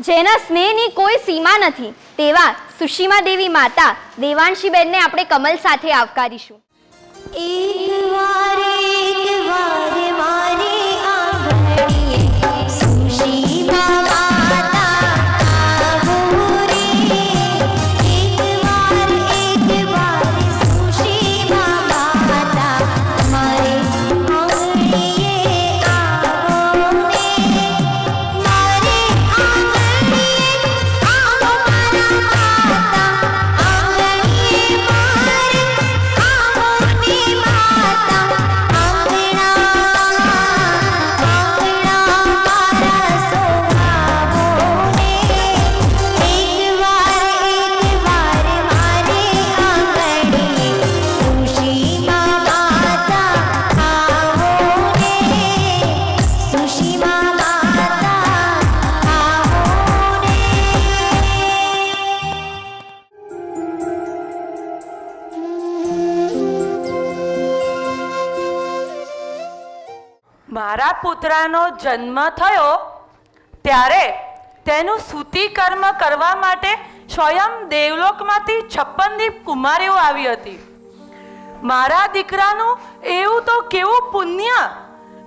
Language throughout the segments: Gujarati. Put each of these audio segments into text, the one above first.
જેના સ્નેહની કોઈ સીમા નથી તેવા સુશીમા દેવી માતા દેવાંશીબેનને આપણે કમલ સાથે આવકારીશું. એક વારે મારે આંગણીએ સુશીમા માતા આવો રે. એક વાર સુશીમા માતા મારે આંગણીએ આવો રે. મારે આંગણીએ આવો મારા માતા આંગણીએ મારે આવો ને માતા આંગણા મારા સોહાવો ને. એક વાર મારે આંગણીએ સુશીમા માતા આવો ને. સુશીમા માતા આવો ને. મારા પુત્રનો જન્મ થયો ત્યારે તેનું સૂતિકર્મ કરવા માટે સ્વયં દેવલોકમાંથી 56 દીપ કુમારીઓ આવી હતી. મારા દીકરાનું એવું તો કેવું પુણ્ય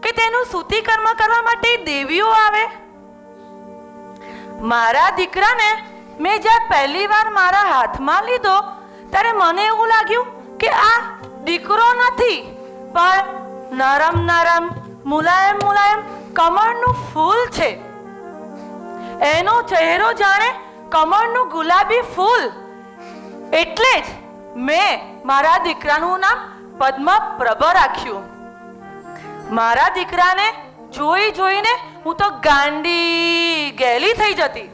કે તેનું સૂતિકર્મ કરવા માટે દેવીઓ આવે. મારા દીકરાને મેં જ્યારે પહેલી વાર મારા હાથમાં લીધો ત્યારે મને એવું લાગ્યું કે આ દીકરો નથી પણ નરમ નરમ મુલાયમ મુલાયમ કમળનું ફૂલ છે. એનો ચહેરો જાણે કમળનું ગુલાબી ફૂલ. એટલે જ મેં મારા દીકરાનું નામ પદ્મપ્રભ રાખ્યું. મારા દીકરાને જોઈ જોઈને હું તો ગાંડી ગેલી થઈ જતી.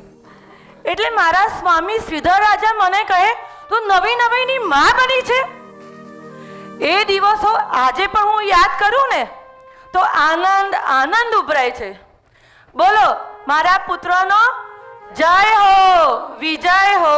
એટલે મારા સ્વામી શ્રીધર રાજા મને કહે, તું નવી નવીની માં બની છે. એ દિવસો આજે પણ હું યાદ કરું ને તો આનંદ આનંદ ઉભરાય છે. બોલો મારા પુત્રનો જય હો, વિજય હો.